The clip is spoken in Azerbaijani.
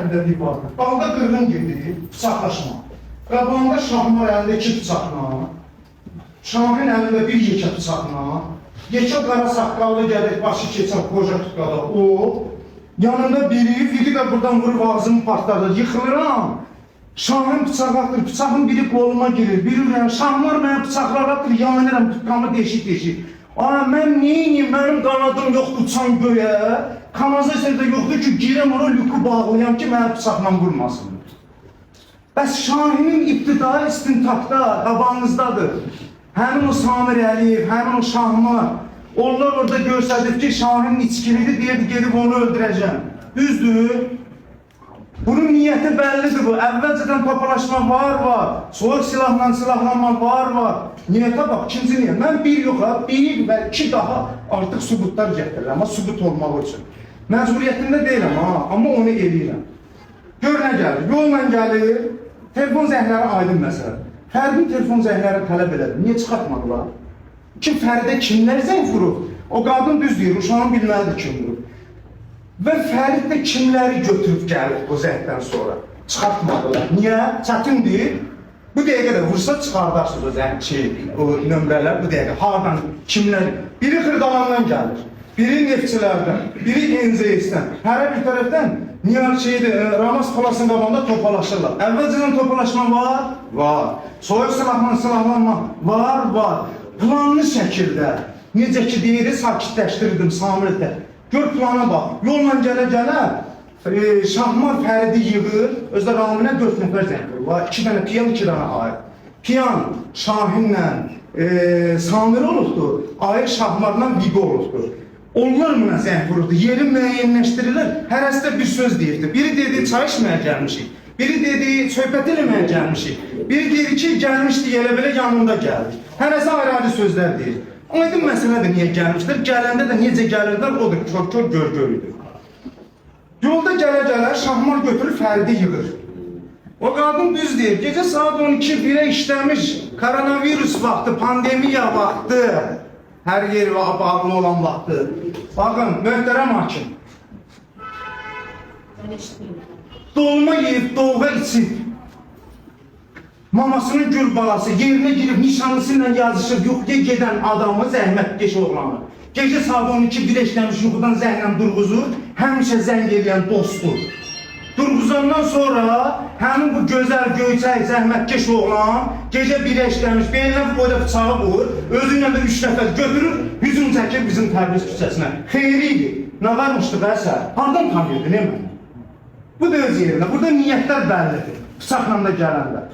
şəklində bir vardı. Qalda qırğın girdi, bıçaqlaşma. Qabağında Şahmar əlində 2 bıçaqla, Şahin əlində bir yekə bıçaqla, yekə qara saqqallı gəlir, başı keçən qoca tutqada o, yanında biri də buradan vurub ağzını partladır, yıxılıram. Şahin bıçaq atır, bıçağın biri qoluma girir, biri ürəyəm, Şahmar mənə bıçaqlar atır, yanıram, tutqamı deşik-deşik. Mən neyim, mənim qanadım yoxdur uçan göyə, kanalizasiya da yoxdur ki, girəm ona lüku bağlayam ki, mənə bıçaqla vurmasın. Bəs Şahinin ibtidai istintaqda qabağınızdadır. Həmin o Samir Əliyev, həmin o Şahmar, onlar orada göstərdir ki, Şahin içkilidir, deyirdi, gedib onu öldürəcəm. Düzdür? Bunun niyyəti bəllidir bu. Əvvəlcədən topalaşma var. Soyuq silahlanma var. Niyyətə bax, ikinci niyyət. Mən bir yox, bir və 2 daha artıq sübutlar gətirirəm, amma sübut olmaq üçün. Məcburiyyətində deyiləm, amma onu eləyirəm. Gör nə gəlir, yolla gəlir, telefon zəhləri aydın məsələ. Fərdin telefon zəhləri tələb elədir. Niyə çıxartmadılar? Ki, Fərdə kimlər zəng vurub? O qadın düz deyir, uşağın bilməlidir kim vurub. Və Fərid də kimləri götürüb gəlib bu zəngdən sonra? Çıxartmadılar. Niyə? Çətindir. Bu dəqiqə də vursa çıxardarsınız o zəng, o nömrələr bu dəqiqə. Hardan, kimlər? Biri Xırdalandan gəlir, biri Neftçilərdən, biri NZS-dən. Hərə bir tərəfdən Ramas Palasının qabağında topalaşırlar. Əvvəlcədən topalaşma var. Soyuq silahlanma var. Planlı şəkildə, necə ki deyiri, sakitləşdirdim Samirdə. Gör plana bax, yolla gələ, Şahmar Fəridi yığır, özdə Raminə 4 nəfər zəng verir. 2 dənə piyan, 2 dənə ayıq. Piyan Şahinlə Samir olubdur, ayıq Şahmarla Vigo olubdur. Onlar buna zəng vururdu, yeri müəyyənləşdirilir, hərəsdə bir söz deyirdi. Biri dedi, çay içməyə gəlmişik, biri dedi, söhbət eləməyə gəlmişik, biri dedi ki, gəlmişdik, elə belə yanında gəldik. Hərəsi ayrı-ayrı sözlər deyir. Aydın məsələdir niyə gəlmişdir, gələndə də necə gəlirlər, o da kör görgörüdür. Yolda gələ-gələ Şahmar götürür, Fəridi yığır. O qadın düz deyir, gecə saat 12-1-ə işləmiş, koronavirus vaxtı, pandemiya vaxtı, hər yer bağlı olan vaxtı. Baxın, möhtərəm hakim. Dolma yeyib, dolğa içib. Mamasının gül balası yerinə girib, nişanlısı ilə yazışıb, yuxuya gedən adamı zəhmətkeş oğlanı. Gecə saat 12-1 işləmiş yuxudan zənglə durğuzur, həmişə zəng edən dostdur. Durğuzandan sonra həmin bu gözəl, göyçək, zəhmətkeş oğlan gecə 1-ə işləmiş, beyindən boyda bıçağı vurur, özüylə də 3 nəfər götürür, hücum çəkir bizim Təbriz küçəsinə. Xeyri idi, nə varmışdı bəsə, hardan tanıyırdı, nə mənə? Bu da öz yerində, burada niyyətlər bəllidir, bıçaqla da gələndə.